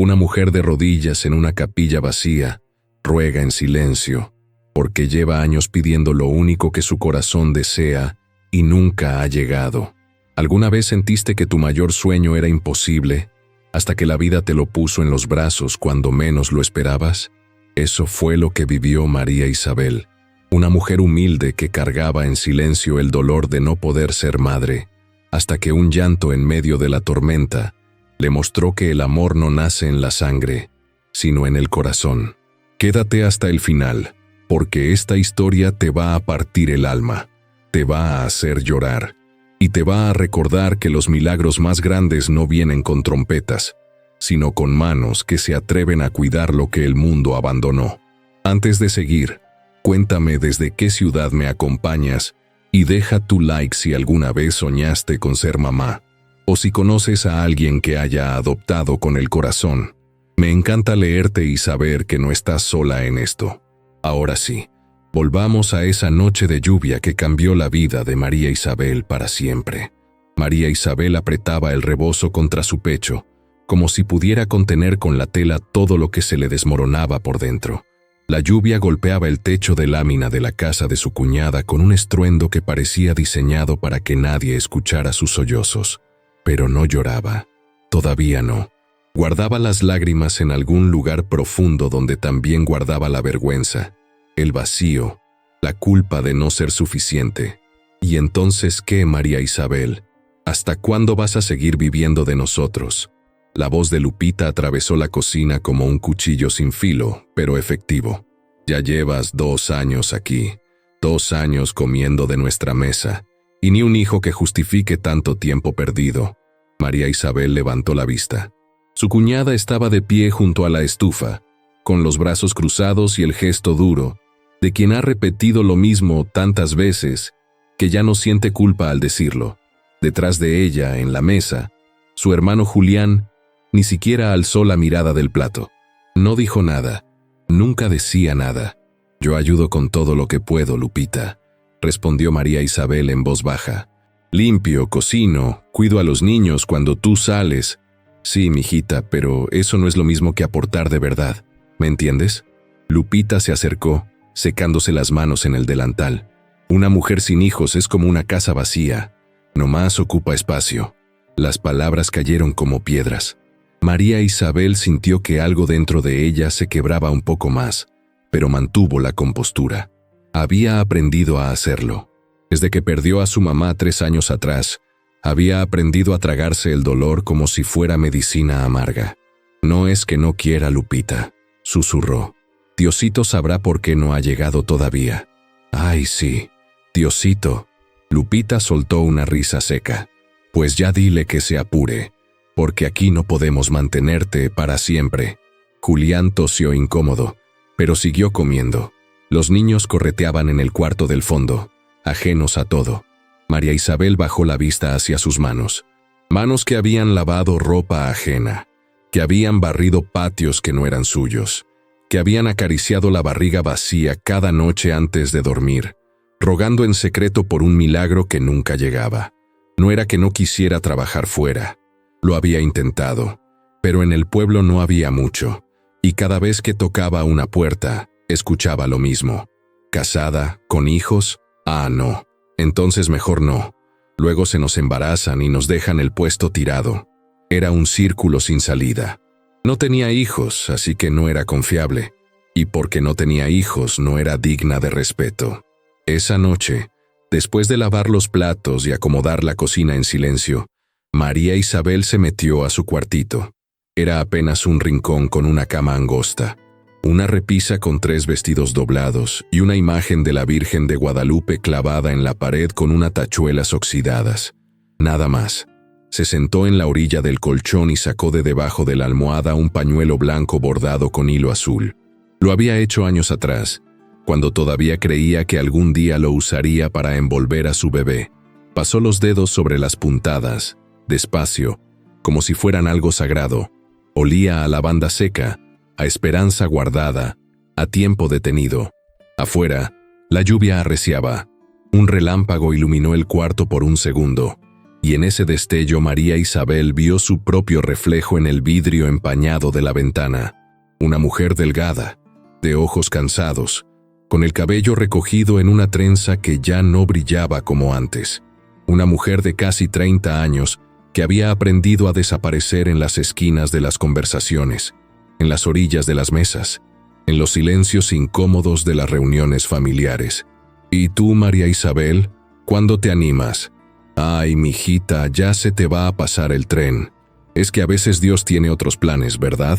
Una mujer de rodillas en una capilla vacía ruega en silencio, porque lleva años pidiendo lo único que su corazón desea y nunca ha llegado. ¿Alguna vez sentiste que tu mayor sueño era imposible, hasta que la vida te lo puso en los brazos cuando menos lo esperabas? Eso fue lo que vivió María Isabel, una mujer humilde que cargaba en silencio el dolor de no poder ser madre, hasta que un llanto en medio de la tormenta le mostró que el amor no nace en la sangre, sino en el corazón. Quédate hasta el final, porque esta historia te va a partir el alma, te va a hacer llorar, y te va a recordar que los milagros más grandes no vienen con trompetas, sino con manos que se atreven a cuidar lo que el mundo abandonó. Antes de seguir, cuéntame desde qué ciudad me acompañas y deja tu like si alguna vez soñaste con ser mamá, o si conoces a alguien que haya adoptado con el corazón. Me encanta leerte y saber que no estás sola en esto. Ahora sí, volvamos a esa noche de lluvia que cambió la vida de María Isabel para siempre. María Isabel apretaba el rebozo contra su pecho, como si pudiera contener con la tela todo lo que se le desmoronaba por dentro. La lluvia golpeaba el techo de lámina de la casa de su cuñada con un estruendo que parecía diseñado para que nadie escuchara sus sollozos. Pero no lloraba. Todavía no. Guardaba las lágrimas en algún lugar profundo donde también guardaba la vergüenza, el vacío, la culpa de no ser suficiente. ¿Y entonces qué, María Isabel? ¿Hasta cuándo vas a seguir viviendo de nosotros? La voz de Lupita atravesó la cocina como un cuchillo sin filo, pero efectivo. Ya llevas 2 años aquí, 2 años comiendo de nuestra mesa, y ni un hijo que justifique tanto tiempo perdido. María Isabel levantó la vista. Su cuñada estaba de pie junto a la estufa, con los brazos cruzados y el gesto duro, de quien ha repetido lo mismo tantas veces que ya no siente culpa al decirlo. Detrás de ella, en la mesa, su hermano Julián ni siquiera alzó la mirada del plato. No dijo nada, nunca decía nada. «Yo ayudo con todo lo que puedo, Lupita», respondió María Isabel en voz baja. «Limpio, cocino, cuido a los niños cuando tú sales. Sí, mijita, pero eso no es lo mismo que aportar de verdad, ¿me entiendes?». Lupita se acercó, secándose las manos en el delantal. Una mujer sin hijos es como una casa vacía, nomás ocupa espacio. Las palabras cayeron como piedras. María Isabel sintió que algo dentro de ella se quebraba un poco más, pero mantuvo la compostura. Había aprendido a hacerlo. Desde que perdió a su mamá 3 años atrás, había aprendido a tragarse el dolor como si fuera medicina amarga. «No es que no quiera, Lupita», susurró. «Diosito sabrá por qué no ha llegado todavía». «Ay, sí, Diosito». Lupita soltó una risa seca. «Pues ya dile que se apure, porque aquí no podemos mantenerte para siempre». Julián tosió incómodo, pero siguió comiendo. Los niños correteaban en el cuarto del fondo, ajenos a todo. María Isabel bajó la vista hacia sus manos. Manos que habían lavado ropa ajena, que habían barrido patios que no eran suyos, que habían acariciado la barriga vacía cada noche antes de dormir, rogando en secreto por un milagro que nunca llegaba. No era que no quisiera trabajar fuera. Lo había intentado, pero en el pueblo no había mucho, y cada vez que tocaba una puerta, escuchaba lo mismo. ¿Casada? ¿Con hijos? Ah, no. Entonces mejor no. Luego se nos embarazan y nos dejan el puesto tirado. Era un círculo sin salida. No tenía hijos, así que no era confiable. Y porque no tenía hijos, no era digna de respeto. Esa noche, después de lavar los platos y acomodar la cocina en silencio, María Isabel se metió a su cuartito. Era apenas un rincón con una cama angosta, una repisa con 3 vestidos doblados y una imagen de la Virgen de Guadalupe clavada en la pared con unas tachuelas oxidadas. Nada más. Se sentó en la orilla del colchón y sacó de debajo de la almohada un pañuelo blanco bordado con hilo azul. Lo había hecho años atrás, cuando todavía creía que algún día lo usaría para envolver a su bebé. Pasó los dedos sobre las puntadas, despacio, como si fueran algo sagrado. Olía a lavanda seca, a esperanza guardada, a tiempo detenido. Afuera, la lluvia arreciaba. Un relámpago iluminó el cuarto por un segundo, y en ese destello María Isabel vio su propio reflejo en el vidrio empañado de la ventana. Una mujer delgada, de ojos cansados, con el cabello recogido en una trenza que ya no brillaba como antes. Una mujer de casi 30 años que había aprendido a desaparecer en las esquinas de las conversaciones, en las orillas de las mesas, en los silencios incómodos de las reuniones familiares. «¿Y tú, María Isabel, cuándo te animas? Ay, mijita, ya se te va a pasar el tren. Es que a veces Dios tiene otros planes, ¿verdad?».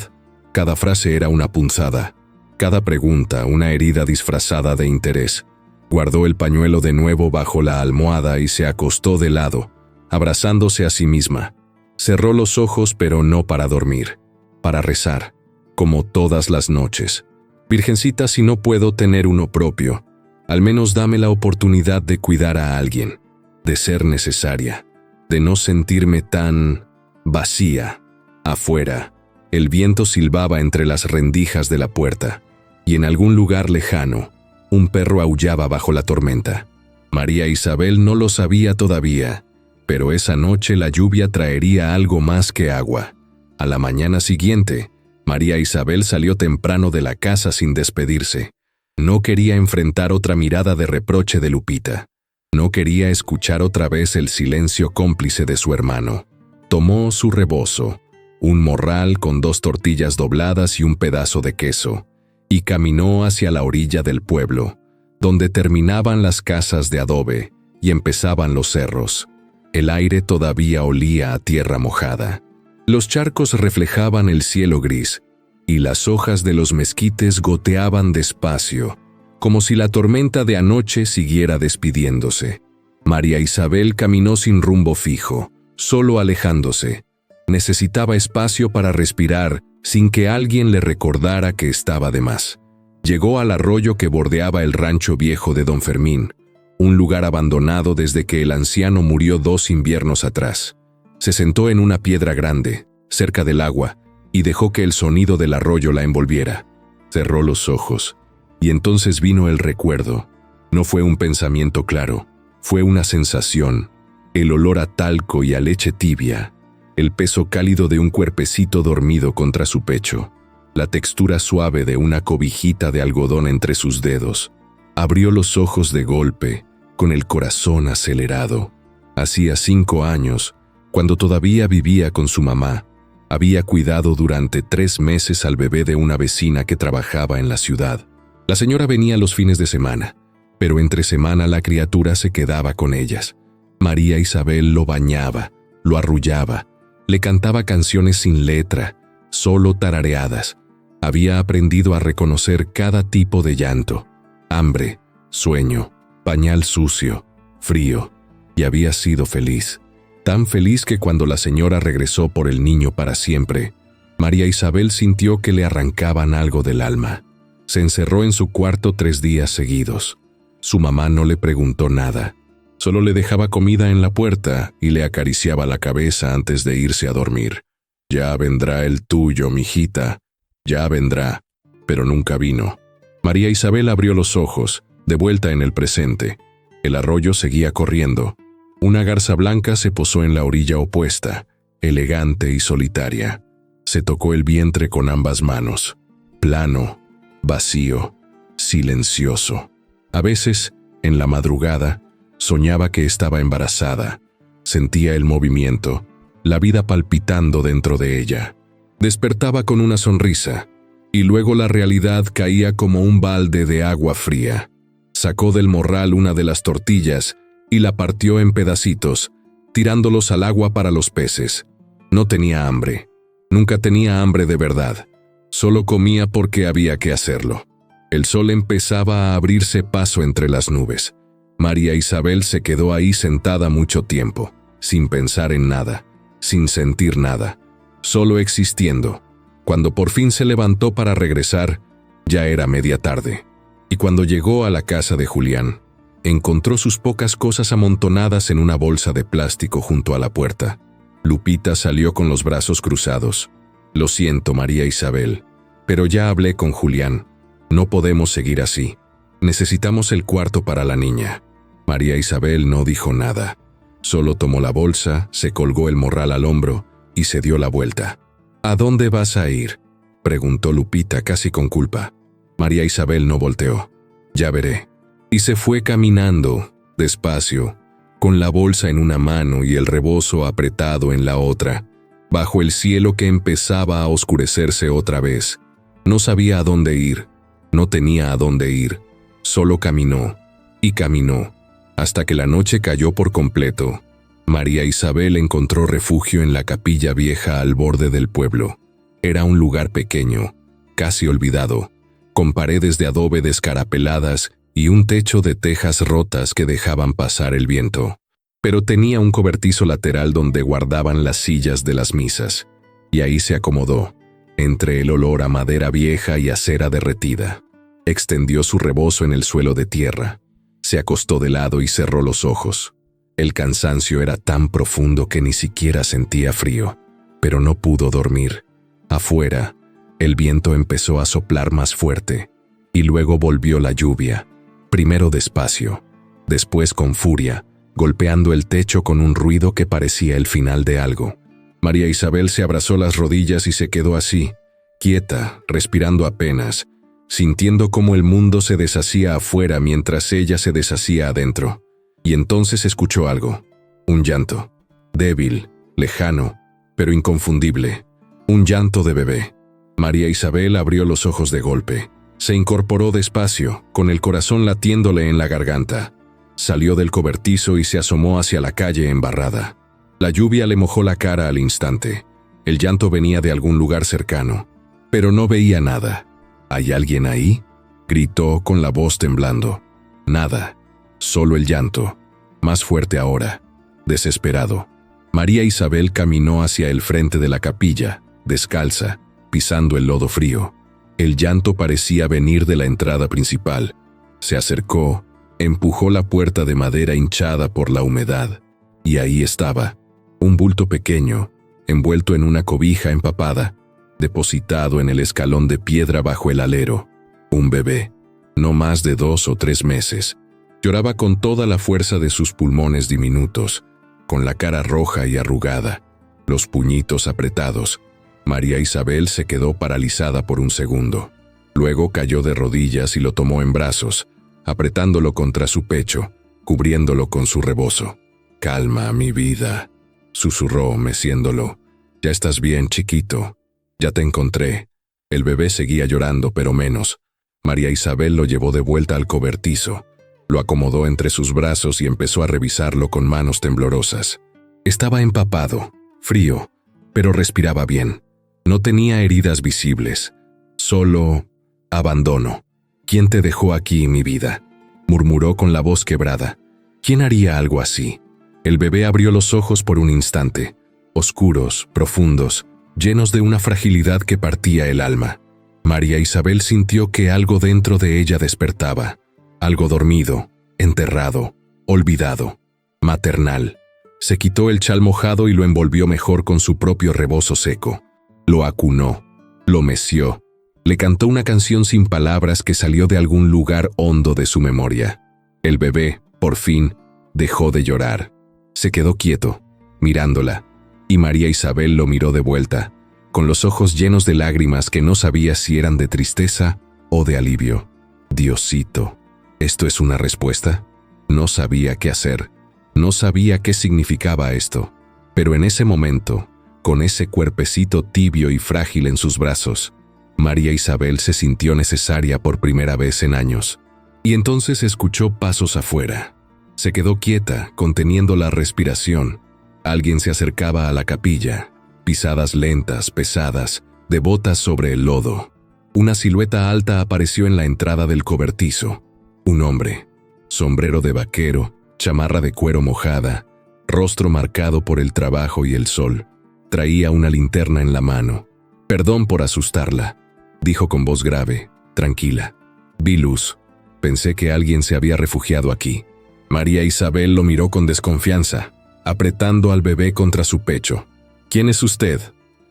Cada frase era una punzada, cada pregunta una herida disfrazada de interés. Guardó el pañuelo de nuevo bajo la almohada y se acostó de lado, abrazándose a sí misma. Cerró los ojos, pero no para dormir, para rezar, como todas las noches. «Virgencita, si no puedo tener uno propio, al menos dame la oportunidad de cuidar a alguien, de ser necesaria, de no sentirme tan vacía». Afuera, el viento silbaba entre las rendijas de la puerta, y en algún lugar lejano, un perro aullaba bajo la tormenta. María Isabel no lo sabía todavía, pero esa noche la lluvia traería algo más que agua. A la mañana siguiente, María Isabel salió temprano de la casa sin despedirse. No quería enfrentar otra mirada de reproche de Lupita. No quería escuchar otra vez el silencio cómplice de su hermano. Tomó su rebozo, un morral con 2 tortillas dobladas y un pedazo de queso, y caminó hacia la orilla del pueblo, donde terminaban las casas de adobe y empezaban los cerros. El aire todavía olía a tierra mojada. Los charcos reflejaban el cielo gris, y las hojas de los mezquites goteaban despacio, como si la tormenta de anoche siguiera despidiéndose. María Isabel caminó sin rumbo fijo, solo alejándose. Necesitaba espacio para respirar sin que alguien le recordara que estaba de más. Llegó al arroyo que bordeaba el rancho viejo de don Fermín, un lugar abandonado desde que el anciano murió 2 inviernos atrás. Se sentó en una piedra grande, cerca del agua, y dejó que el sonido del arroyo la envolviera. Cerró los ojos, y entonces vino el recuerdo. No fue un pensamiento claro, fue una sensación, el olor a talco y a leche tibia, el peso cálido de un cuerpecito dormido contra su pecho, la textura suave de una cobijita de algodón entre sus dedos. Abrió los ojos de golpe, con el corazón acelerado. Hacía 5 años, cuando todavía vivía con su mamá, había cuidado durante 3 meses al bebé de una vecina que trabajaba en la ciudad. La señora venía los fines de semana, pero entre semana la criatura se quedaba con ellas. María Isabel lo bañaba, lo arrullaba, le cantaba canciones sin letra, solo tarareadas. Había aprendido a reconocer cada tipo de llanto: hambre, sueño, pañal sucio, frío, y había sido feliz. Tan feliz que cuando la señora regresó por el niño para siempre, María Isabel sintió que le arrancaban algo del alma. Se encerró en su cuarto 3 días seguidos. Su mamá no le preguntó nada. Solo le dejaba comida en la puerta y le acariciaba la cabeza antes de irse a dormir. «Ya vendrá el tuyo, mijita, ya vendrá», pero nunca vino. María Isabel abrió los ojos, de vuelta en el presente. El arroyo seguía corriendo. Una garza blanca se posó en la orilla opuesta, elegante y solitaria. Se tocó el vientre con ambas manos. Plano, vacío, silencioso. A veces, en la madrugada, soñaba que estaba embarazada. Sentía el movimiento, la vida palpitando dentro de ella. Despertaba con una sonrisa, y luego la realidad caía como un balde de agua fría. Sacó del morral una de las tortillas y la partió en pedacitos, tirándolos al agua para los peces. No tenía hambre. Nunca tenía hambre de verdad. Solo comía porque había que hacerlo. El sol empezaba a abrirse paso entre las nubes. María Isabel se quedó ahí sentada mucho tiempo, sin pensar en nada, sin sentir nada, solo existiendo. Cuando por fin se levantó para regresar, ya era media tarde. Y cuando llegó a la casa de Julián, encontró sus pocas cosas amontonadas en una bolsa de plástico junto a la puerta. Lupita salió con los brazos cruzados. «Lo siento, María Isabel, pero ya hablé con Julián. No podemos seguir así. Necesitamos el cuarto para la niña». María Isabel no dijo nada. Solo tomó la bolsa, se colgó el morral al hombro y se dio la vuelta. ¿A dónde vas a ir?, preguntó Lupita casi con culpa. María Isabel no volteó. Ya veré. Y se fue caminando, despacio, con la bolsa en una mano y el rebozo apretado en la otra, bajo el cielo que empezaba a oscurecerse otra vez. No sabía a dónde ir, no tenía a dónde ir, solo caminó, y caminó, hasta que la noche cayó por completo. María Isabel encontró refugio en la capilla vieja al borde del pueblo. Era un lugar pequeño, casi olvidado, con paredes de adobe descarapeladas y un techo de tejas rotas que dejaban pasar el viento. Pero tenía un cobertizo lateral donde guardaban las sillas de las misas, y ahí se acomodó, entre el olor a madera vieja y acera derretida. Extendió su rebozo en el suelo de tierra, se acostó de lado y cerró los ojos. El cansancio era tan profundo que ni siquiera sentía frío, pero no pudo dormir. Afuera, el viento empezó a soplar más fuerte, y luego volvió la lluvia, primero despacio, después con furia, golpeando el techo con un ruido que parecía el final de algo. María Isabel se abrazó las rodillas y se quedó así, quieta, respirando apenas, sintiendo cómo el mundo se deshacía afuera mientras ella se deshacía adentro. Y entonces escuchó algo, un llanto, débil, lejano, pero inconfundible, un llanto de bebé. María Isabel abrió los ojos de golpe, se incorporó despacio, con el corazón latiéndole en la garganta. Salió del cobertizo y se asomó hacia la calle embarrada. La lluvia le mojó la cara al instante. El llanto venía de algún lugar cercano, pero no veía nada. ¿Hay alguien ahí?, gritó con la voz temblando. Nada, solo el llanto, más fuerte ahora, desesperado. María Isabel caminó hacia el frente de la capilla, descalza, pisando el lodo frío. El llanto parecía venir de la entrada principal. Se acercó, empujó la puerta de madera hinchada por la humedad, y ahí estaba, un bulto pequeño, envuelto en una cobija empapada, depositado en el escalón de piedra bajo el alero. Un bebé, no más de 2 o 3 meses. Lloraba con toda la fuerza de sus pulmones diminutos, con la cara roja y arrugada, los puñitos apretados. María Isabel se quedó paralizada por un segundo. Luego cayó de rodillas y lo tomó en brazos, apretándolo contra su pecho, cubriéndolo con su rebozo. «Calma, mi vida», susurró, meciéndolo. «Ya estás bien, chiquito. Ya te encontré». El bebé seguía llorando, pero menos. María Isabel lo llevó de vuelta al cobertizo, lo acomodó entre sus brazos y empezó a revisarlo con manos temblorosas. Estaba empapado, frío, pero respiraba bien. No tenía heridas visibles, solo abandono. «¿Quién te dejó aquí, mi vida?», murmuró con la voz quebrada. «¿Quién haría algo así?». El bebé abrió los ojos por un instante, oscuros, profundos, llenos de una fragilidad que partía el alma. María Isabel sintió que algo dentro de ella despertaba, algo dormido, enterrado, olvidado, maternal. Se quitó el chal mojado y lo envolvió mejor con su propio rebozo seco. Lo acunó, lo meció, le cantó una canción sin palabras que salió de algún lugar hondo de su memoria. El bebé, por fin, dejó de llorar. Se quedó quieto, mirándola, y María Isabel lo miró de vuelta, con los ojos llenos de lágrimas que no sabía si eran de tristeza o de alivio. Diosito, ¿esto es una respuesta? No sabía qué hacer, no sabía qué significaba esto, pero en ese momento, con ese cuerpecito tibio y frágil en sus brazos, María Isabel se sintió necesaria por primera vez en años. Y entonces escuchó pasos afuera. Se quedó quieta, conteniendo la respiración. Alguien se acercaba a la capilla, pisadas lentas, pesadas, de botas sobre el lodo. Una silueta alta apareció en la entrada del cobertizo. Un hombre, sombrero de vaquero, chamarra de cuero mojada, rostro marcado por el trabajo y el sol. Traía una linterna en la mano. «Perdón por asustarla», dijo con voz grave, tranquila. «Vi luz. Pensé que alguien se había refugiado aquí». María Isabel lo miró con desconfianza, apretando al bebé contra su pecho. «¿Quién es usted?».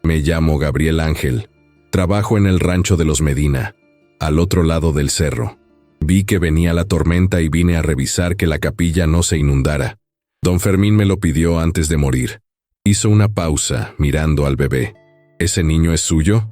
«Me llamo Gabriel Ángel. Trabajo en el rancho de los Medina, al otro lado del cerro. Vi que venía la tormenta y vine a revisar que la capilla no se inundara. Don Fermín me lo pidió antes de morir. Hizo una pausa, mirando al bebé. ¿Ese niño es suyo?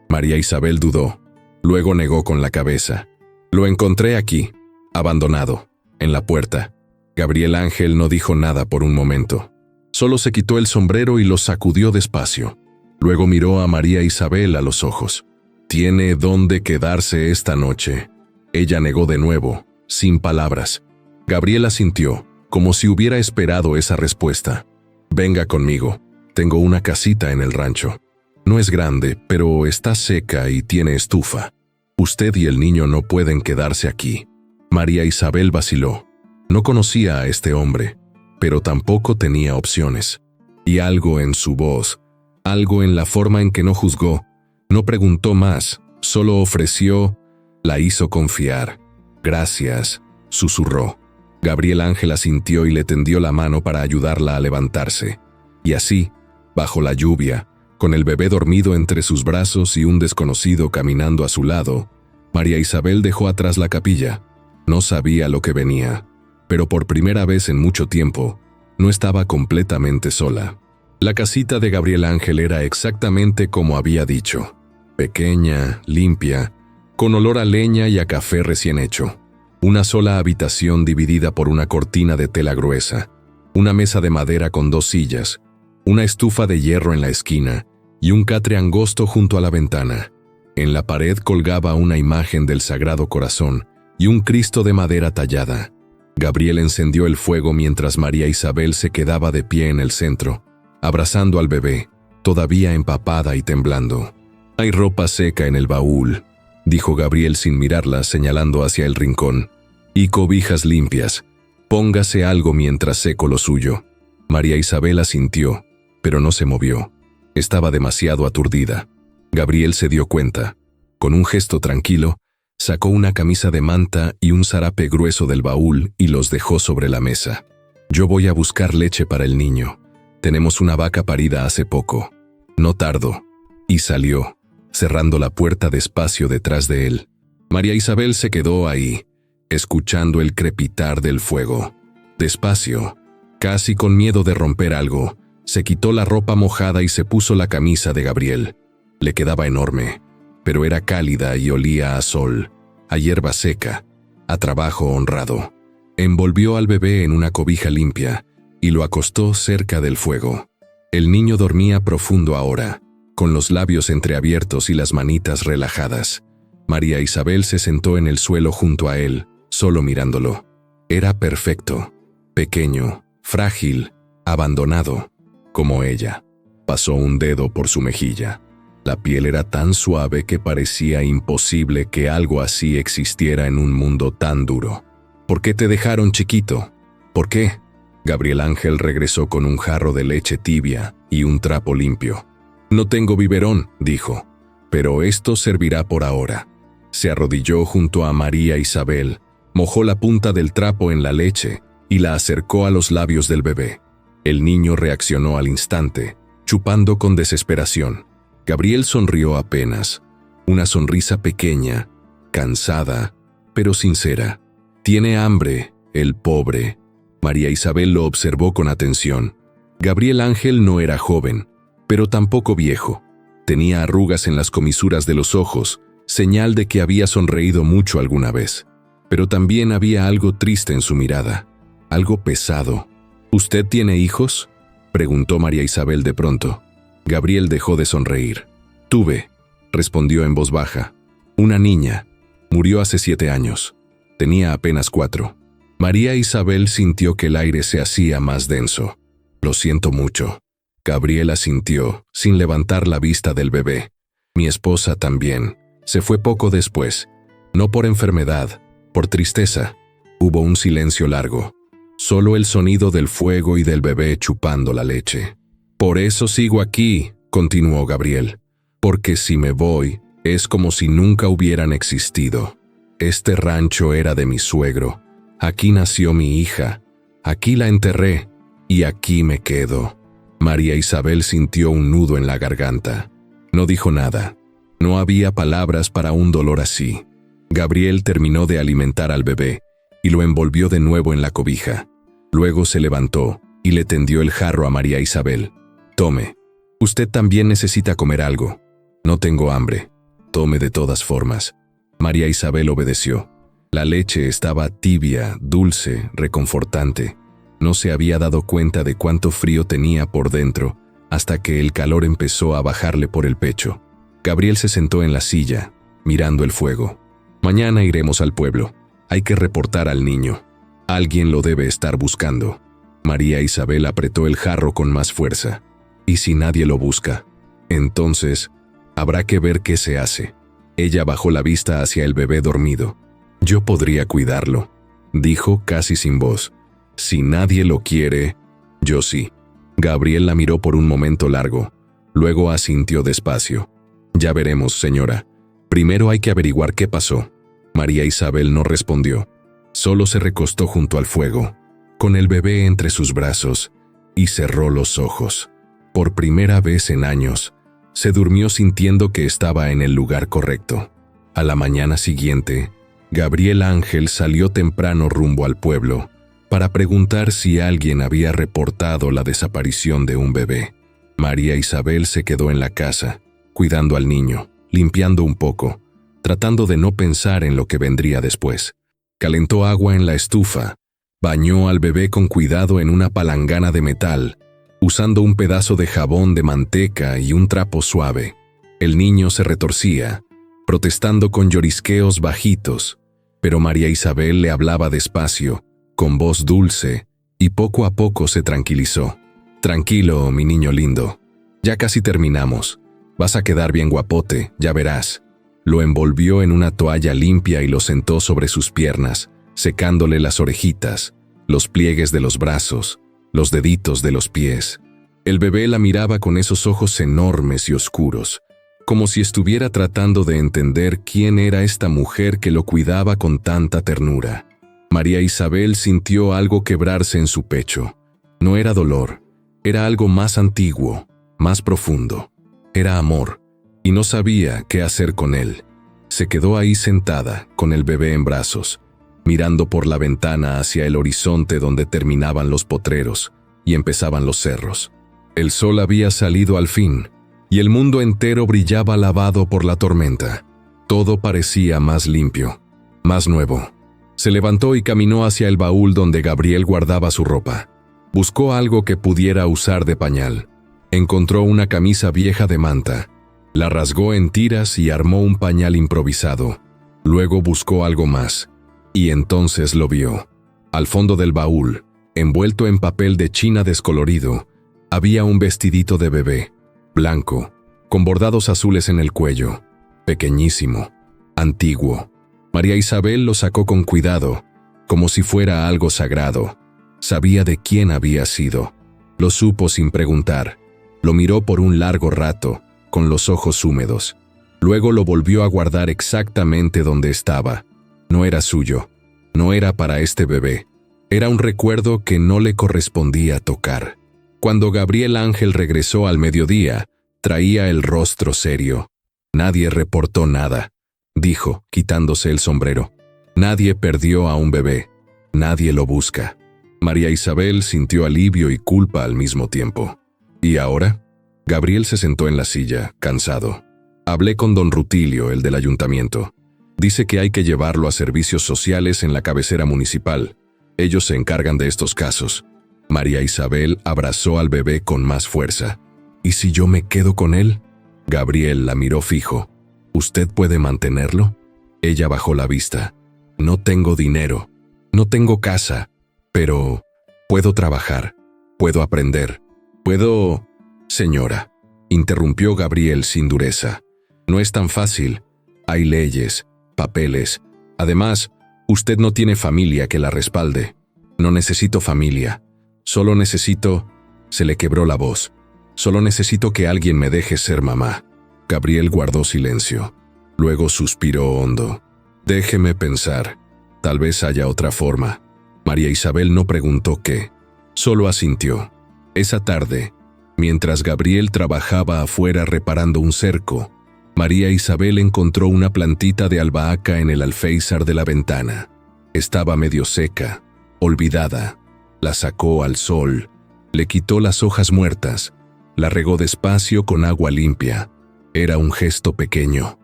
María Isabel dudó. Luego negó con la cabeza. Lo encontré aquí, abandonado, en la puerta. Gabriel Ángel no dijo nada por un momento. Solo se quitó el sombrero y lo sacudió despacio. Luego miró a María Isabel a los ojos. «Tiene dónde quedarse esta noche». Ella negó de nuevo, sin palabras. Gabriel asintió, como si hubiera esperado esa respuesta. «Venga conmigo. Tengo una casita en el rancho. No es grande, pero está seca y tiene estufa. Usted y el niño no pueden quedarse aquí». María Isabel vaciló. No conocía a este hombre, pero tampoco tenía opciones. Y algo en su voz, algo en la forma en que no juzgó, no preguntó más, solo ofreció, la hizo confiar. «Gracias», susurró. Gabriel Ángel asintió y le tendió la mano para ayudarla a levantarse. Y así, bajo la lluvia, con el bebé dormido entre sus brazos y un desconocido caminando a su lado, María Isabel dejó atrás la capilla. No sabía lo que venía, pero por primera vez en mucho tiempo, no estaba completamente sola. La casita de Gabriel Ángel era exactamente como había dicho. Pequeña, limpia, con olor a leña y a café recién hecho. Una sola habitación dividida por una cortina de tela gruesa, una mesa de madera con 2 sillas, una estufa de hierro en la esquina y un catre angosto junto a la ventana. En la pared colgaba una imagen del Sagrado Corazón y un Cristo de madera tallada. Gabriel encendió el fuego mientras María Isabel se quedaba de pie en el centro, abrazando al bebé, todavía empapada y temblando. «Hay ropa seca en el baúl», dijo Gabriel sin mirarla, señalando hacia el rincón. «Y cobijas limpias. Póngase algo mientras seco lo suyo». María Isabel asintió, pero no se movió. Estaba demasiado aturdida. Gabriel se dio cuenta. Con un gesto tranquilo, sacó una camisa de manta y un zarape grueso del baúl y los dejó sobre la mesa. «Yo voy a buscar leche para el niño. Tenemos una vaca parida hace poco. No tardo». Y salió, cerrando la puerta despacio detrás de él. María Isabel se quedó ahí, escuchando el crepitar del fuego. Despacio, casi con miedo de romper algo, se quitó la ropa mojada y se puso la camisa de Gabriel. Le quedaba enorme, pero era cálida y olía a sol, a hierba seca, a trabajo honrado. Envolvió al bebé en una cobija limpia y lo acostó cerca del fuego. El niño dormía profundo ahora, con los labios entreabiertos y las manitas relajadas. María Isabel se sentó en el suelo junto a él, solo mirándolo. Era perfecto, pequeño, frágil, abandonado, como ella. Pasó un dedo por su mejilla. La piel era tan suave que parecía imposible que algo así existiera en un mundo tan duro. «¿Por qué te dejaron, chiquito? ¿Por qué?» Gabriel Ángel regresó con un jarro de leche tibia y un trapo limpio. «No tengo biberón», dijo, «pero esto servirá por ahora». Se arrodilló junto a María Isabel, mojó la punta del trapo en la leche y la acercó a los labios del bebé. El niño reaccionó al instante, chupando con desesperación. Gabriel sonrió apenas, una sonrisa pequeña, cansada, pero sincera. «Tiene hambre, el pobre». María Isabel lo observó con atención. Gabriel Ángel no era joven, pero tampoco viejo. Tenía arrugas en las comisuras de los ojos, señal de que había sonreído mucho alguna vez. Pero también había algo triste en su mirada, algo pesado. «¿Usted tiene hijos?», preguntó María Isabel de pronto. Gabriel dejó de sonreír. «Tuve», respondió en voz baja. «Una niña. Murió hace 7 años. Tenía apenas 4». María Isabel sintió que el aire se hacía más denso. «Lo siento mucho». Gabriel asintió, sin levantar la vista del bebé. «Mi esposa también. Se fue poco después. No por enfermedad, por tristeza». Hubo un silencio largo. Solo el sonido del fuego y del bebé chupando la leche. «Por eso sigo aquí», continuó Gabriel. «Porque si me voy, es como si nunca hubieran existido. Este rancho era de mi suegro. Aquí nació mi hija. Aquí la enterré. Y aquí me quedo». María Isabel sintió un nudo en la garganta. No dijo nada. No había palabras para un dolor así. Gabriel terminó de alimentar al bebé y lo envolvió de nuevo en la cobija. Luego se levantó y le tendió el jarro a María Isabel. «Tome. Usted también necesita comer algo». «No tengo hambre». «Tome de todas formas». María Isabel obedeció. La leche estaba tibia, dulce, reconfortante. No se había dado cuenta de cuánto frío tenía por dentro hasta que el calor empezó a bajarle por el pecho. Gabriel se sentó en la silla, mirando el fuego. «Mañana iremos al pueblo. Hay que reportar al niño. Alguien lo debe estar buscando». María Isabel apretó el jarro con más fuerza. «¿Y si nadie lo busca? Entonces, habrá que ver qué se hace». Ella bajó la vista hacia el bebé dormido. «Yo podría cuidarlo», dijo casi sin voz. «Si nadie lo quiere, yo sí». Gabriel la miró por un momento largo. Luego asintió despacio. «Ya veremos, señora. Primero hay que averiguar qué pasó». María Isabel no respondió. Solo se recostó junto al fuego, con el bebé entre sus brazos, y cerró los ojos. Por primera vez en años, se durmió sintiendo que estaba en el lugar correcto. A la mañana siguiente, Gabriel Ángel salió temprano rumbo al pueblo para preguntar si alguien había reportado la desaparición de un bebé. María Isabel se quedó en la casa, cuidando al niño, limpiando un poco, tratando de no pensar en lo que vendría después. Calentó agua en la estufa, bañó al bebé con cuidado en una palangana de metal, usando un pedazo de jabón de manteca y un trapo suave. El niño se retorcía, protestando con llorisqueos bajitos, pero María Isabel le hablaba despacio, con voz dulce, y poco a poco se tranquilizó. «Tranquilo, mi niño lindo. Ya casi terminamos. Vas a quedar bien guapote, ya verás». Lo envolvió en una toalla limpia y lo sentó sobre sus piernas, secándole las orejitas, los pliegues de los brazos, los deditos de los pies. El bebé la miraba con esos ojos enormes y oscuros, como si estuviera tratando de entender quién era esta mujer que lo cuidaba con tanta ternura. María Isabel sintió algo quebrarse en su pecho. No era dolor, era algo más antiguo, más profundo. Era amor, y no sabía qué hacer con él. Se quedó ahí sentada, con el bebé en brazos, mirando por la ventana hacia el horizonte donde terminaban los potreros y empezaban los cerros. El sol había salido al fin, y el mundo entero brillaba lavado por la tormenta. Todo parecía más limpio, más nuevo. Se levantó y caminó hacia el baúl donde Gabriel guardaba su ropa. Buscó algo que pudiera usar de pañal. Encontró una camisa vieja de manta. La rasgó en tiras y armó un pañal improvisado. Luego buscó algo más, y entonces lo vio. Al fondo del baúl, envuelto en papel de china descolorido, había un vestidito de bebé, blanco, con bordados azules en el cuello, pequeñísimo, antiguo. María Isabel lo sacó con cuidado, como si fuera algo sagrado. Sabía de quién había sido. Lo supo sin preguntar. Lo miró por un largo rato, con los ojos húmedos. Luego lo volvió a guardar exactamente donde estaba. No era suyo. No era para este bebé. Era un recuerdo que no le correspondía tocar. Cuando Gabriel Ángel regresó al mediodía, traía el rostro serio. «Nadie reportó nada», dijo, quitándose el sombrero. «Nadie perdió a un bebé. Nadie lo busca». María Isabel sintió alivio y culpa al mismo tiempo. «¿Y ahora?» Gabriel se sentó en la silla, cansado. «Hablé con don Rutilio, el del ayuntamiento. Dice que hay que llevarlo a servicios sociales en la cabecera municipal. Ellos se encargan de estos casos». María Isabel abrazó al bebé con más fuerza. «¿Y si yo me quedo con él?» Gabriel la miró fijo. «¿Usted puede mantenerlo?» Ella bajó la vista. «No tengo dinero. No tengo casa. Pero puedo trabajar. Puedo aprender. Puedo...» «Señora», interrumpió Gabriel sin dureza. «No es tan fácil. Hay leyes, papeles. Además, usted no tiene familia que la respalde». «No necesito familia. Solo necesito...» Se le quebró la voz. «Solo necesito que alguien me deje ser mamá». Gabriel guardó silencio. Luego suspiró hondo. «Déjeme pensar. Tal vez haya otra forma». María Isabel no preguntó qué. Solo asintió. Esa tarde, mientras Gabriel trabajaba afuera reparando un cerco, María Isabel encontró una plantita de albahaca en el alféizar de la ventana. Estaba medio seca, olvidada. La sacó al sol, le quitó las hojas muertas, la regó despacio con agua limpia. Era un gesto pequeño,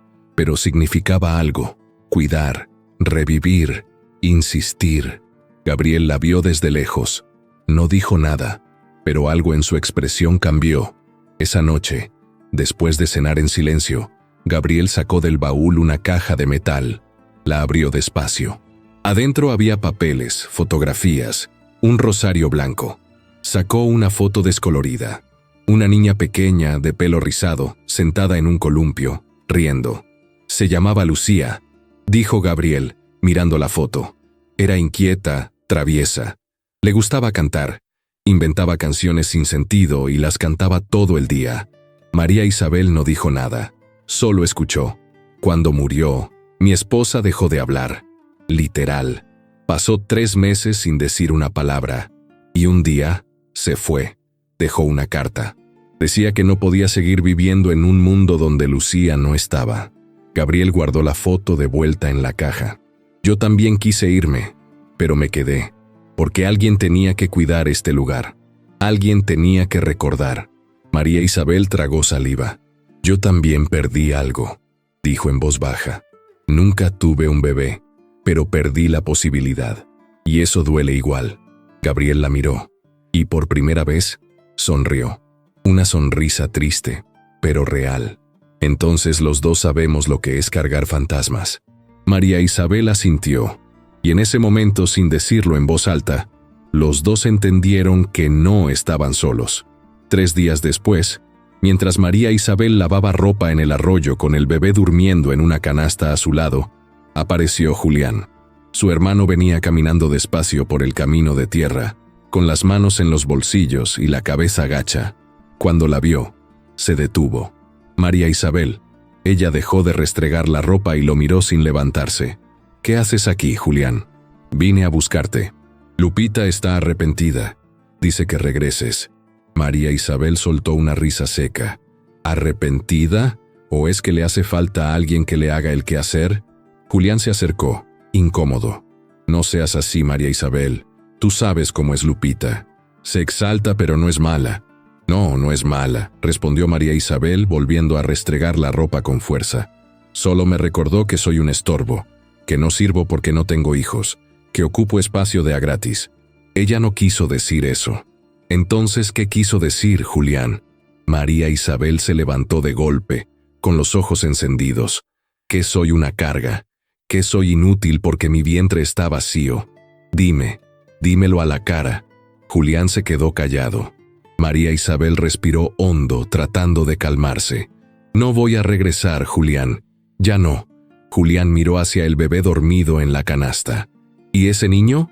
pero significaba algo: cuidar, revivir, insistir. Gabriel la vio desde lejos. No dijo nada, pero algo en su expresión cambió. Esa noche, después de cenar en silencio, Gabriel sacó del baúl una caja de metal. La abrió despacio. Adentro había papeles, fotografías, un rosario blanco. Sacó una foto descolorida. Una niña pequeña, de pelo rizado, sentada en un columpio, riendo. Se llamaba Lucía, dijo Gabriel, mirando la foto. Era inquieta, traviesa. Le gustaba cantar. Inventaba canciones sin sentido y las cantaba todo el día. María Isabel no dijo nada, solo escuchó. Cuando murió, mi esposa dejó de hablar. Literal. Pasó 3 meses sin decir una palabra. Y un día, se fue. Dejó una carta. Decía que no podía seguir viviendo en un mundo donde Lucía no estaba. Gabriel guardó la foto de vuelta en la caja. Yo también quise irme, pero me quedé, porque alguien tenía que cuidar este lugar. Alguien tenía que recordar. María Isabel tragó saliva. Yo también perdí algo, dijo en voz baja. Nunca tuve un bebé, pero perdí la posibilidad. Y eso duele igual. Gabriel la miró, y por primera vez, sonrió. Una sonrisa triste, pero real. Entonces los dos sabemos lo que es cargar fantasmas. María Isabel asintió, y en ese momento, sin decirlo en voz alta, los dos entendieron que no estaban solos. 3 días después, mientras María Isabel lavaba ropa en el arroyo con el bebé durmiendo en una canasta a su lado, apareció Julián. Su hermano venía caminando despacio por el camino de tierra, con las manos en los bolsillos y la cabeza gacha. Cuando la vio, se detuvo. María Isabel. Ella dejó de restregar la ropa y lo miró sin levantarse. ¿Qué haces aquí, Julián? Vine a buscarte. Lupita está arrepentida. Dice que regreses. María Isabel soltó una risa seca. ¿Arrepentida? ¿O es que le hace falta a alguien que le haga el quehacer? Julián se acercó, incómodo. No seas así, María Isabel. Tú sabes cómo es Lupita. Se exalta, pero no es mala. No, no es mala, respondió María Isabel, volviendo a restregar la ropa con fuerza. Solo me recordó que soy un estorbo, que no sirvo porque no tengo hijos, que ocupo espacio de a gratis. Ella no quiso decir eso. Entonces, ¿qué quiso decir, Julián? María Isabel se levantó de golpe, con los ojos encendidos. Que soy una carga, que soy inútil porque mi vientre está vacío. Dime, dímelo a la cara. Julián se quedó callado. María Isabel respiró hondo, tratando de calmarse. No voy a regresar, Julián. Ya no. Julián miró hacia el bebé dormido en la canasta. ¿Y ese niño?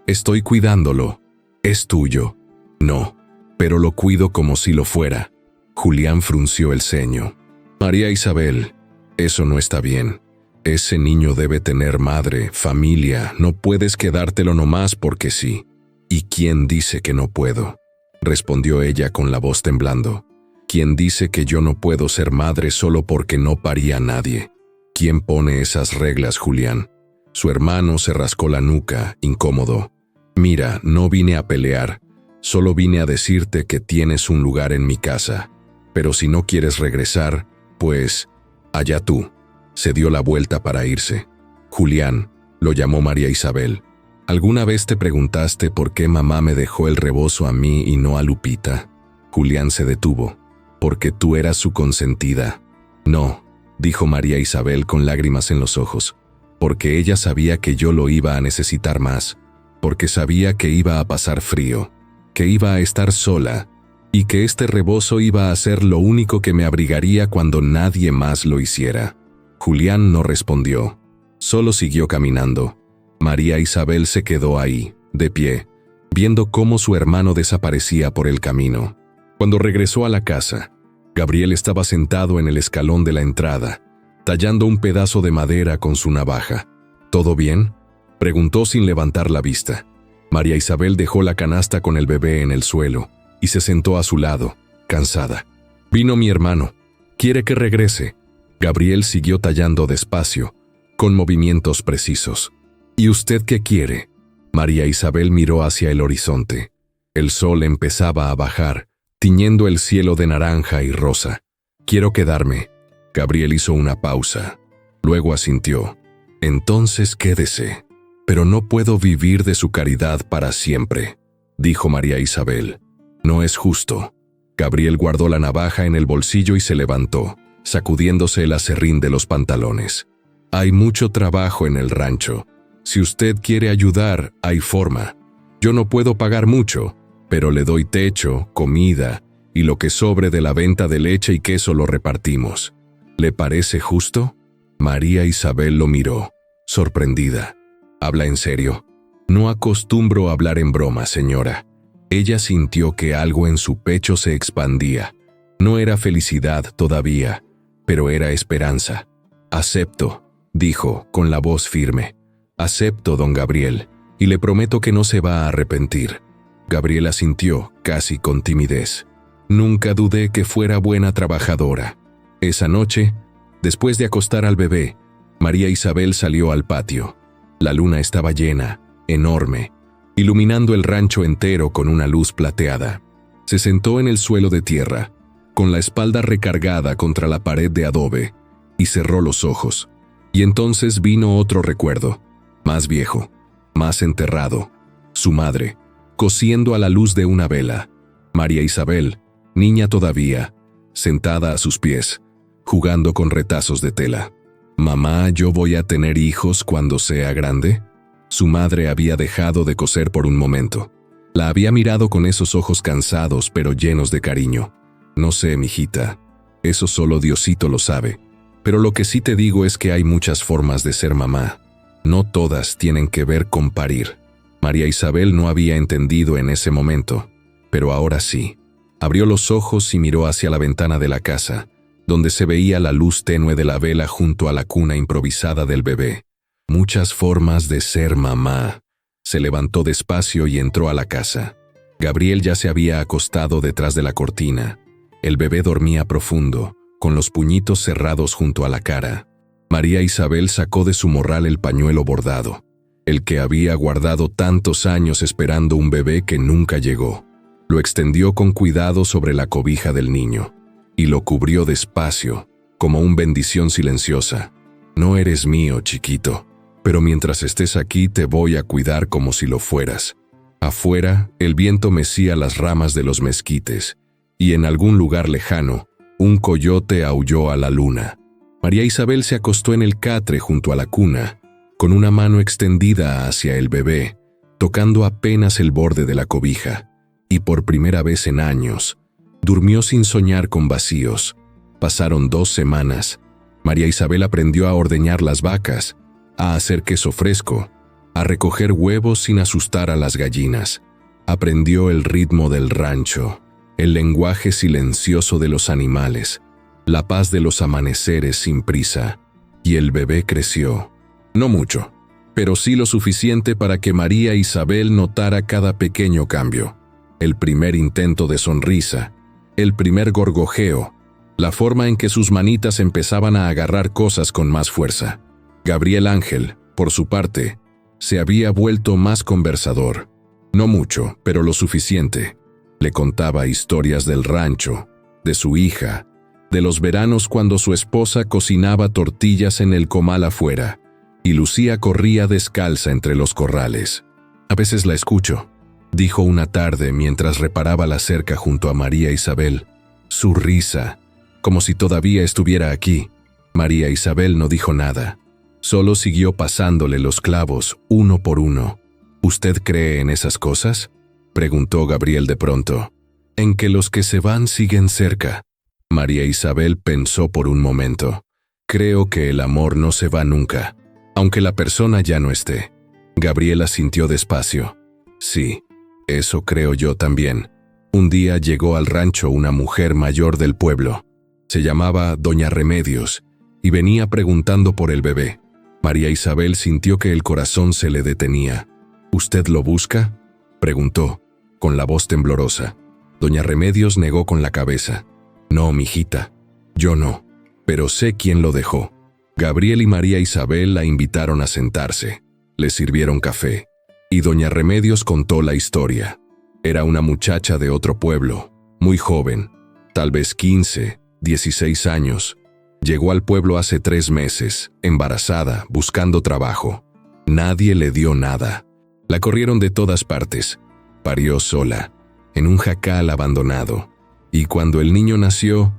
Estoy cuidándolo. Es tuyo. No, pero lo cuido como si lo fuera. Julián frunció el ceño. María Isabel, eso no está bien. Ese niño debe tener madre, familia. No puedes quedártelo nomás porque sí. ¿Y quién dice que no puedo? Respondió ella con la voz temblando. ¿Quién dice que yo no puedo ser madre solo porque no parí a nadie? ¿Quién pone esas reglas, Julián? Su hermano se rascó la nuca, incómodo. Mira, no vine a pelear, solo vine a decirte que tienes un lugar en mi casa. Pero si no quieres regresar, pues, allá tú. Se dio la vuelta para irse. Julián, lo llamó María Isabel. ¿Alguna vez te preguntaste por qué mamá me dejó el rebozo a mí y no a Lupita? Julián se detuvo. Porque tú eras su consentida. No, dijo María Isabel con lágrimas en los ojos. Porque ella sabía que yo lo iba a necesitar más. Porque sabía que iba a pasar frío. Que iba a estar sola. Y que este rebozo iba a ser lo único que me abrigaría cuando nadie más lo hiciera. Julián no respondió. Solo siguió caminando. María Isabel se quedó ahí, de pie, viendo cómo su hermano desaparecía por el camino. Cuando regresó a la casa, Gabriel estaba sentado en el escalón de la entrada, tallando un pedazo de madera con su navaja. ¿Todo bien?, preguntó sin levantar la vista. María Isabel dejó la canasta con el bebé en el suelo y se sentó a su lado, cansada. Vino mi hermano. Quiere que regrese. Gabriel siguió tallando despacio, con movimientos precisos. ¿Y usted qué quiere? María Isabel miró hacia el horizonte. El sol empezaba a bajar, tiñendo el cielo de naranja y rosa. «Quiero quedarme». Gabriel hizo una pausa. Luego asintió. «Entonces quédese». «Pero no puedo vivir de su caridad para siempre», dijo María Isabel. «No es justo». Gabriel guardó la navaja en el bolsillo y se levantó, sacudiéndose el aserrín de los pantalones. «Hay mucho trabajo en el rancho. Si usted quiere ayudar, hay forma. Yo no puedo pagar mucho, pero le doy techo, comida, y lo que sobre de la venta de leche y queso lo repartimos. ¿Le parece justo?» María Isabel lo miró, sorprendida. «¿Habla en serio?» «No acostumbro a hablar en broma, señora». Ella sintió que algo en su pecho se expandía. No era felicidad todavía, pero era esperanza. «Acepto», dijo, con la voz firme. «Acepto, don Gabriel, y le prometo que no se va a arrepentir». Gabriel asintió, casi con timidez. «Nunca dudé que fuera buena trabajadora». Esa noche, después de acostar al bebé, María Isabel salió al patio. La luna estaba llena, enorme, iluminando el rancho entero con una luz plateada. Se sentó en el suelo de tierra, con la espalda recargada contra la pared de adobe, y cerró los ojos. Y entonces vino otro recuerdo, más viejo, más enterrado. Su madre, cosiendo a la luz de una vela. María Isabel, niña todavía, sentada a sus pies, jugando con retazos de tela. «Mamá, ¿yo voy a tener hijos cuando sea grande?» Su madre había dejado de coser por un momento. La había mirado con esos ojos cansados pero llenos de cariño. «No sé, mijita. Eso solo Diosito lo sabe. Pero lo que sí te digo es que hay muchas formas de ser mamá. No todas tienen que ver con parir». María Isabel no había entendido en ese momento, pero ahora sí. Abrió los ojos y miró hacia la ventana de la casa, donde se veía la luz tenue de la vela junto a la cuna improvisada del bebé. Muchas formas de ser mamá. Se levantó despacio y entró a la casa. Gabriel ya se había acostado detrás de la cortina. El bebé dormía profundo, con los puñitos cerrados junto a la cara. María Isabel sacó de su morral el pañuelo bordado, el que había guardado tantos años esperando un bebé que nunca llegó. Lo extendió con cuidado sobre la cobija del niño, y lo cubrió despacio, como una bendición silenciosa. «No eres mío, chiquito, pero mientras estés aquí te voy a cuidar como si lo fueras». Afuera, el viento mecía las ramas de los mezquites, y en algún lugar lejano, un coyote aulló a la luna. María Isabel se acostó en el catre junto a la cuna, con una mano extendida hacia el bebé, tocando apenas el borde de la cobija, y por primera vez en años, durmió sin soñar con vacíos. Pasaron 2 semanas. María Isabel aprendió a ordeñar las vacas, a hacer queso fresco, a recoger huevos sin asustar a las gallinas. Aprendió el ritmo del rancho, el lenguaje silencioso de los animales, la paz de los amaneceres sin prisa. Y el bebé creció. No mucho, pero sí lo suficiente para que María Isabel notara cada pequeño cambio. El primer intento de sonrisa, el primer gorgojeo, la forma en que sus manitas empezaban a agarrar cosas con más fuerza. Gabriel Ángel, por su parte, se había vuelto más conversador. No mucho, pero lo suficiente. Le contaba historias del rancho, de su hija, de los veranos cuando su esposa cocinaba tortillas en el comal afuera, y Lucía corría descalza entre los corrales. «A veces la escucho», dijo una tarde mientras reparaba la cerca junto a María Isabel. Su risa, como si todavía estuviera aquí. María Isabel no dijo nada. Solo siguió pasándole los clavos uno por uno. «¿Usted cree en esas cosas?», preguntó Gabriel de pronto. «En que los que se van siguen cerca». María Isabel pensó por un momento. «Creo que el amor no se va nunca, aunque la persona ya no esté». Gabriel asintió despacio. «Sí, eso creo yo también». Un día llegó al rancho una mujer mayor del pueblo. Se llamaba Doña Remedios y venía preguntando por el bebé. María Isabel sintió que el corazón se le detenía. «¿Usted lo busca?», preguntó, con la voz temblorosa. Doña Remedios negó con la cabeza. «No, mijita, yo no, pero sé quién lo dejó». Gabriel y María Isabel la invitaron a sentarse. Le sirvieron café. y doña Remedios contó la historia. Era una muchacha de otro pueblo, muy joven, tal vez 15, 16 años. Llegó al pueblo hace 3 meses, embarazada, buscando trabajo. Nadie le dio nada. La corrieron de todas partes. Parió sola, en un jacal abandonado. Y cuando el niño nació,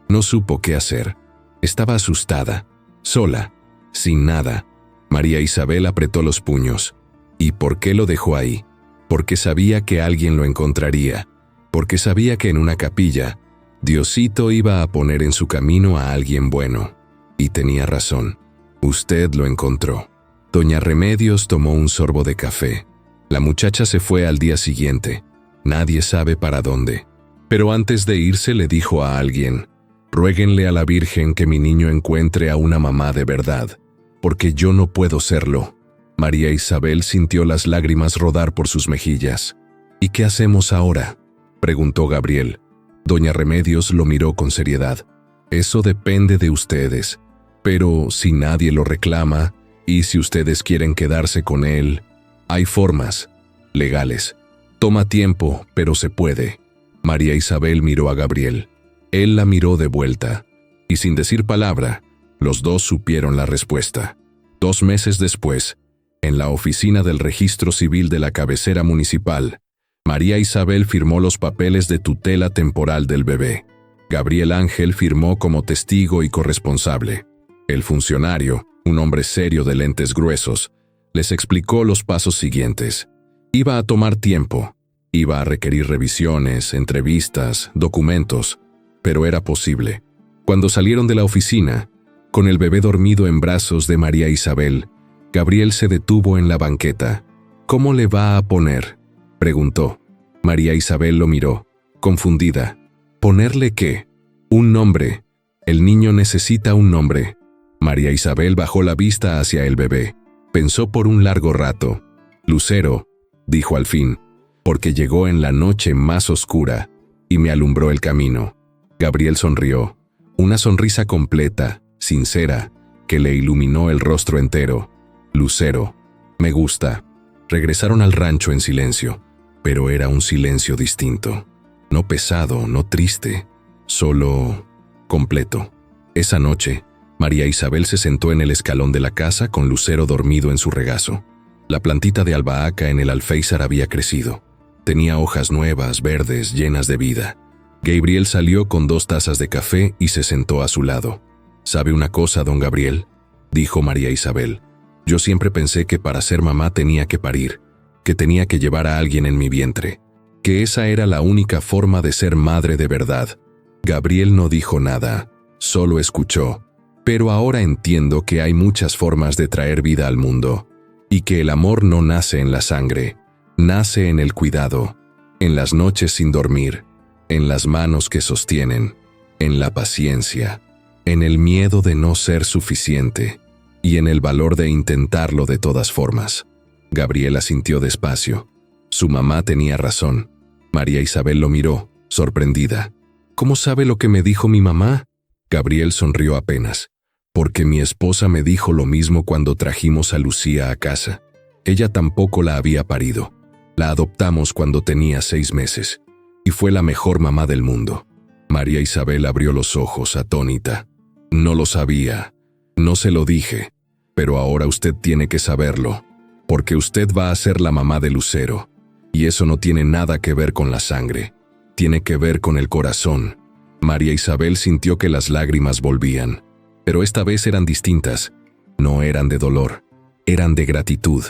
no supo qué hacer. Estaba asustada, sola, sin nada. María Isabel apretó los puños. ¿Y por qué lo dejó ahí? Porque sabía que alguien lo encontraría. Porque sabía que en una capilla, Diosito iba a poner en su camino a alguien bueno. Y tenía razón. Usted lo encontró. Doña Remedios tomó un sorbo de café. La muchacha se fue al día siguiente. Nadie sabe para dónde. Pero antes de irse le dijo a alguien: ruéguenle a la Virgen que mi niño encuentre a una mamá de verdad, porque yo no puedo serlo. María Isabel sintió las lágrimas rodar por sus mejillas. ¿Y qué hacemos ahora?, preguntó Gabriel. Doña Remedios lo miró con seriedad. Eso depende de ustedes, pero si nadie lo reclama, y si ustedes quieren quedarse con él, hay formas legales. Toma tiempo, pero se puede. María Isabel miró a Gabriel. Él la miró de vuelta, y sin decir palabra, los dos supieron la respuesta. 2 meses después, en la oficina del registro civil de la cabecera municipal, María Isabel firmó los papeles de tutela temporal del bebé. Gabriel Ángel firmó como testigo y corresponsable. El funcionario, un hombre serio de lentes gruesos, les explicó los pasos siguientes. Iba a tomar tiempo, iba a requerir revisiones, entrevistas, documentos, pero era posible. Cuando salieron de la oficina, con el bebé dormido en brazos de María Isabel, Gabriel se detuvo en la banqueta. ¿Cómo le va a poner?, preguntó. María Isabel lo miró, confundida. ¿Ponerle qué? Un nombre. El niño necesita un nombre. María Isabel bajó la vista hacia el bebé. Pensó por un largo rato. Lucero, dijo al fin, porque llegó en la noche más oscura y me alumbró el camino. Gabriel sonrió, una sonrisa completa, sincera, que le iluminó el rostro entero. Lucero, me gusta. Regresaron al rancho en silencio, pero era un silencio distinto. No pesado, no triste, solo completo. Esa noche, María Isabel se sentó en el escalón de la casa con Lucero dormido en su regazo. La plantita de albahaca en el alféizar había crecido. Tenía hojas nuevas, verdes, llenas de vida. Gabriel salió con 2 tazas de café y se sentó a su lado. ¿Sabe una cosa, don Gabriel?, dijo María Isabel. Yo siempre pensé que para ser mamá tenía que parir, que tenía que llevar a alguien en mi vientre, que esa era la única forma de ser madre de verdad. Gabriel no dijo nada, solo escuchó. Pero ahora entiendo que hay muchas formas de traer vida al mundo, y que el amor no nace en la sangre, nace en el cuidado, en las noches sin dormir, en las manos que sostienen, en la paciencia, en el miedo de no ser suficiente, y en el valor de intentarlo de todas formas. Gabriela sintió despacio. Su mamá tenía razón. María Isabel lo miró, sorprendida. ¿Cómo sabe lo que me dijo mi mamá? Gabriel sonrió apenas. Porque mi esposa me dijo lo mismo cuando trajimos a Lucía a casa. Ella tampoco la había parido. La adoptamos cuando tenía 6 meses, y fue la mejor mamá del mundo. María Isabel abrió los ojos, atónita. No lo sabía, no se lo dije, pero ahora usted tiene que saberlo, porque usted va a ser la mamá de Lucero, y eso no tiene nada que ver con la sangre, tiene que ver con el corazón. María Isabel sintió que las lágrimas volvían, pero esta vez eran distintas. No eran de dolor, eran de gratitud,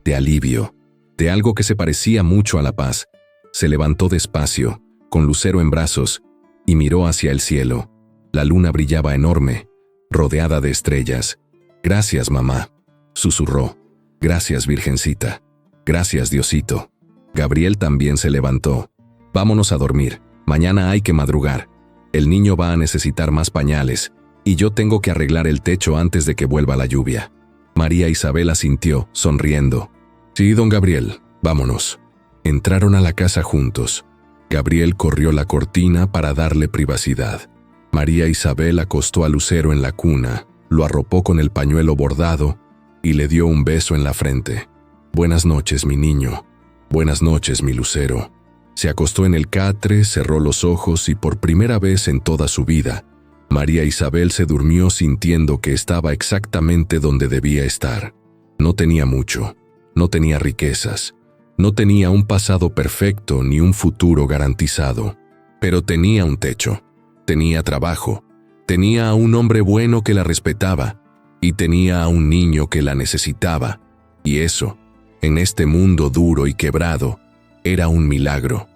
de alivio, de algo que se parecía mucho a la paz. Se levantó despacio, con Lucero en brazos, y miró hacia el cielo. La luna brillaba enorme, rodeada de estrellas. «Gracias, mamá», susurró. «Gracias, Virgencita. Gracias, Diosito». Gabriel también se levantó. «Vámonos a dormir. Mañana hay que madrugar. El niño va a necesitar más pañales, y yo tengo que arreglar el techo antes de que vuelva la lluvia». María Isabel asintió, sonriendo. «Sí, don Gabriel, vámonos». Entraron a la casa juntos. Gabriel corrió la cortina para darle privacidad. María Isabel acostó a Lucero en la cuna, lo arropó con el pañuelo bordado y le dio un beso en la frente. Buenas noches, mi niño. Buenas noches, mi lucero. Se acostó en el catre, cerró los ojos y por primera vez en toda su vida, María Isabel se durmió sintiendo que estaba exactamente donde debía estar. No tenía mucho, no tenía riquezas, no tenía un pasado perfecto ni un futuro garantizado, pero tenía un techo, tenía trabajo, tenía a un hombre bueno que la respetaba y tenía a un niño que la necesitaba, y eso, en este mundo duro y quebrado, era un milagro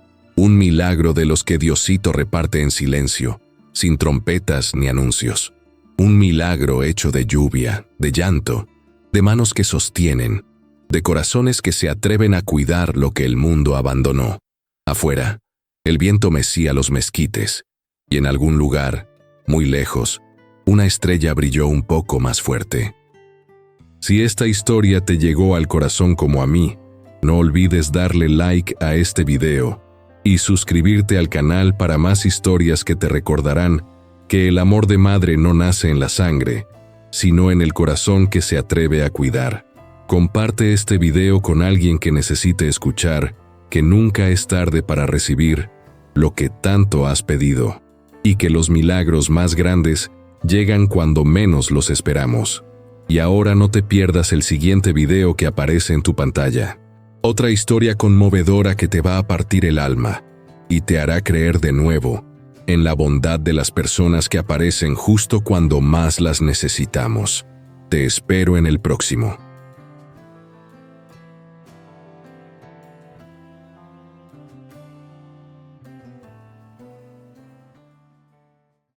de los que Diosito reparte en silencio, sin trompetas ni anuncios. Un milagro hecho de lluvia, de llanto, de manos que sostienen, de corazones que se atreven a cuidar lo que el mundo abandonó. Afuera, el viento mecía los mezquites, y en algún lugar, muy lejos, una estrella brilló un poco más fuerte. Si esta historia te llegó al corazón como a mí, no olvides darle like a este video y suscribirte al canal para más historias que te recordarán que el amor de madre no nace en la sangre, sino en el corazón que se atreve a cuidar. Comparte este video con alguien que necesite escuchar que nunca es tarde para recibir lo que tanto has pedido, y que los milagros más grandes llegan cuando menos los esperamos. Y ahora no te pierdas el siguiente video que aparece en tu pantalla. Otra historia conmovedora que te va a partir el alma y te hará creer de nuevo en la bondad de las personas que aparecen justo cuando más las necesitamos. Te espero en el próximo.